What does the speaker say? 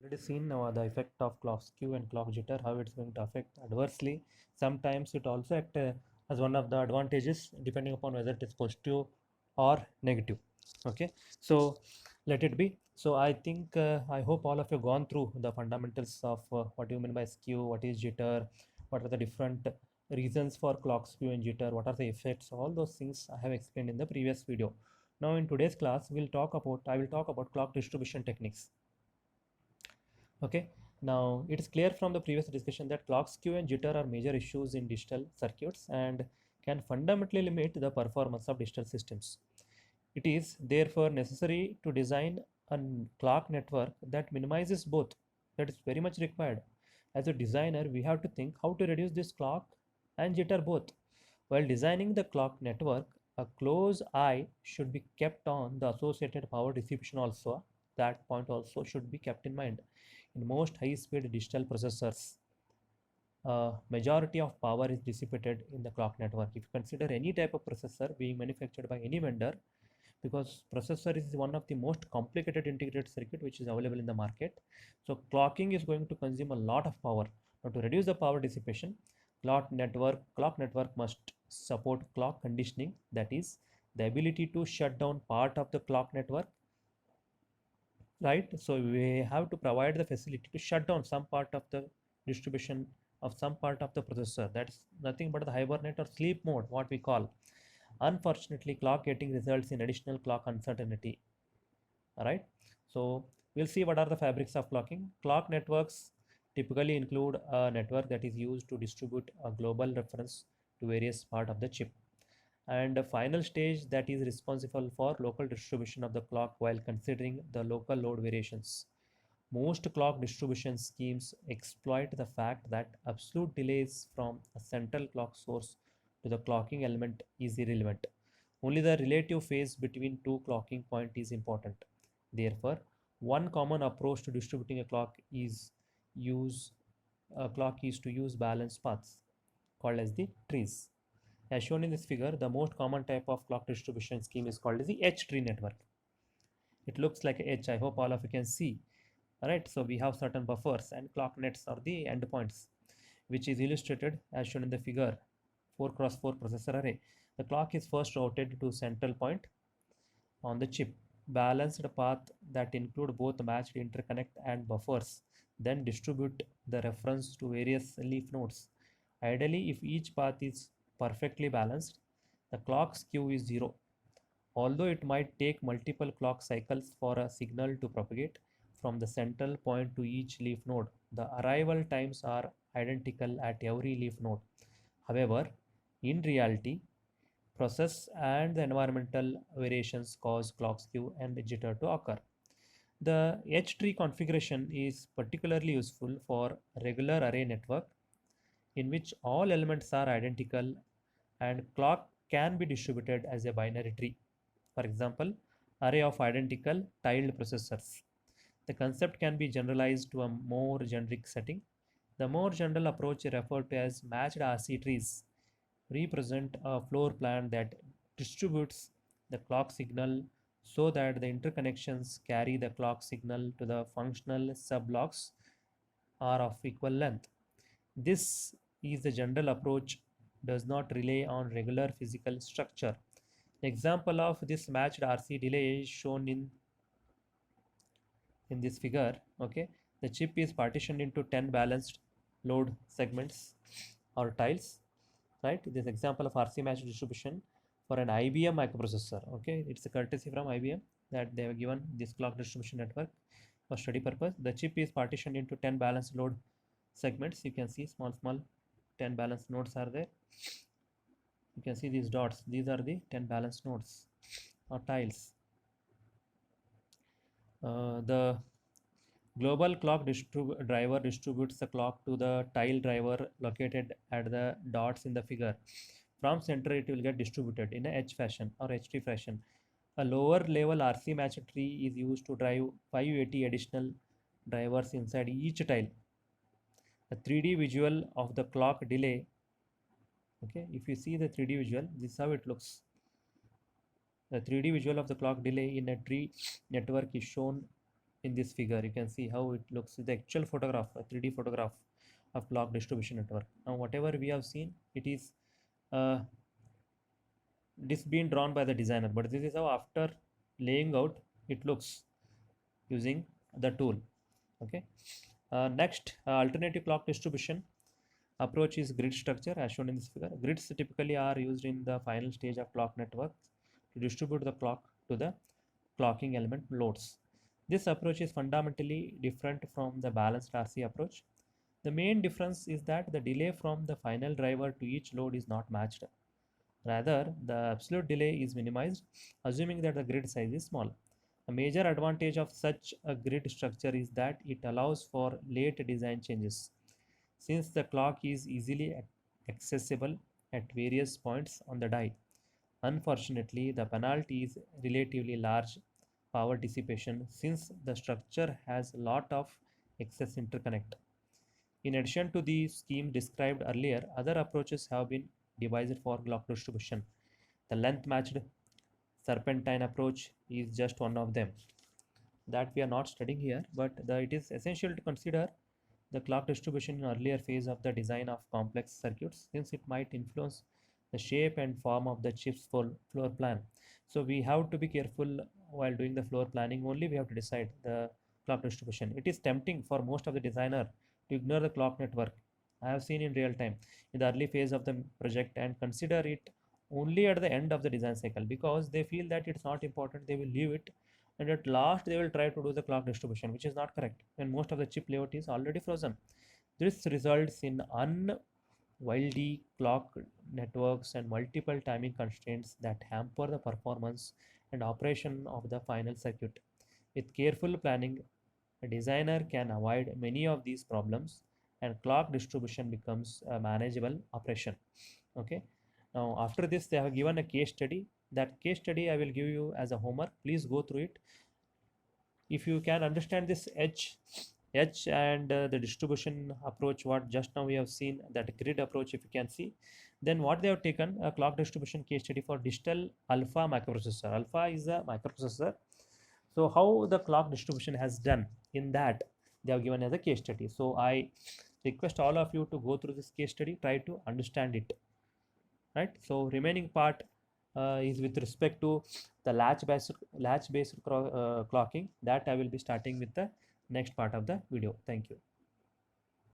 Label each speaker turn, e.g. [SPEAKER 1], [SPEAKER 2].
[SPEAKER 1] Already seen now the effect of clock skew and clock jitter, how it's going to affect adversely. Sometimes it also act as one of the advantages depending upon whether it is positive or negative. Okay, so let it be. So I think I hope all of you gone through the fundamentals of what you mean by skew, what is jitter, what are the different reasons for clock skew and jitter, what are the effects, all those things I have explained in the previous video. Now in today's class I will talk about clock distribution techniques. Okay, now it is clear from the previous discussion that clock skew and jitter are major issues in digital circuits and can fundamentally limit the performance of digital systems. It is therefore necessary to design a clock network that minimizes both. That is very much required. As a designer, we have to think how to reduce this clock and jitter both. While designing the clock network, a close eye should be kept on the associated power distribution also. That point also should be kept in mind. In most high-speed digital processors, majority of power is dissipated in the clock network. If you consider any type of processor being manufactured by any vendor, because processor is one of the most complicated integrated circuit which is available in the market, so clocking is going to consume a lot of power. Now to reduce the power dissipation, clock network must support clock conditioning, that is the ability to shut down part of the clock network, right? So we have to provide the facility to shut down some part of the distribution of some part of the processor. That's nothing but the hibernate or sleep mode, what we call. Unfortunately, clock gating results in additional clock uncertainty. All right. So we'll see what are the fabrics of clocking. Clock networks typically include a network that is used to distribute a global reference to various part of the chip, and a final stage that is responsible for local distribution of the clock while considering the local load variations. Most clock distribution schemes exploit the fact that absolute delays from a central clock source to the clocking element is irrelevant. Only the relative phase between two clocking points is important. Therefore, one common approach to distributing use a clock is to use balanced paths called as the trees. As shown in this figure, the most common type of clock distribution scheme is called as the H-tree network. It looks like a H. I hope all of you can see. Alright, so we have certain buffers and clock nets are the endpoints, which is illustrated as shown in the figure. 4 cross 4 processor array. The clock is first routed to central point on the chip. Balanced path that include both matched interconnect and buffers then distribute the reference to various leaf nodes. Ideally, if each path is perfectly balanced, the clock skew is zero. Although it might take multiple clock cycles for a signal to propagate from the central point to each leaf node, the arrival times are identical at every leaf node. However, in reality, process and the environmental variations cause clock skew and jitter to occur. The H-tree configuration is particularly useful for regular array network in which all elements are identical and clock can be distributed as a binary tree. For example, array of identical tiled processors. The concept can be generalized to a more generic setting. The more general approach referred to as matched RC trees represent a floor plan that distributes the clock signal so that the interconnections carry the clock signal to the functional subblocks are of equal length. This is the general approach, does not rely on regular physical structure. An example of this matched RC delay is shown in this figure. Okay, the chip is partitioned into 10 balanced load segments or tiles, right? This example of RC matched distribution for an IBM microprocessor. Okay, it's a courtesy from IBM that they have given this clock distribution network for study purpose. The chip is partitioned into 10 balanced load segments. You can see small 10 balanced nodes are there. You can see these dots, these are the 10 balanced nodes or tiles. The global clock driver distributes the clock to the tile driver located at the dots in the figure. From center, it will get distributed in a H fashion or H-tree fashion. A lower level RC match tree is used to drive 580 additional drivers inside each tile. A 3D visual of the clock delay. Okay, if you see the 3D visual, this is how it looks. The 3D visual of the clock delay in a tree network is shown in this figure you can see how it looks, the actual photograph, a 3D photograph of clock distribution network. Now whatever we have seen, it is uh, this being drawn by the designer, but this is how after laying out it looks using the tool. Okay. Next, alternative clock distribution approach is grid structure as shown in this figure. Grids typically are used in the final stage of clock network to distribute the clock to the clocking element loads. This approach is fundamentally different from the balanced RC approach. The main difference is that the delay from the final driver to each load is not matched. Rather, the absolute delay is minimized, assuming that the grid size is small. A major advantage of such a grid structure is that it allows for late design changes. Since the clock is easily accessible at various points on the die, unfortunately, the penalty is relatively large power dissipation since the structure has a lot of excess interconnect. In addition to the scheme described earlier, other approaches have been devised for clock distribution. The length matched serpentine approach is just one of them that we are not studying here, but it is essential to consider the clock distribution in earlier phase of the design of complex circuits since it might influence the shape and form of the chip's floor plan. So we have to be careful while doing the floor planning. Only we have to decide the clock distribution. It is tempting for most of the designer to ignore the clock network. I have seen in real time in the early phase of the project and consider it only at the end of the design cycle because they feel that it's not important. They will leave it, and at last they will try to do the clock distribution, which is not correct when most of the chip layout is already frozen. This results in unwieldy clock networks and multiple timing constraints that hamper the performance and operation of the final circuit. With careful planning, a designer can avoid many of these problems and clock distribution becomes a manageable operation. Okay. Now after this they have given a case study. That case study I will give you as a homework. Please go through it. If you can understand this H and the distribution approach, what just now we have seen, that grid approach, if you can see, then what they have taken a clock distribution case study for digital alpha microprocessor. Alpha is a microprocessor. So how the clock distribution has done in that they have given as a case study. So I request all of you to go through this case study, try to understand it, right? So remaining part is with respect to the latch based clocking, that I will be starting with the next part of the video. Thank you.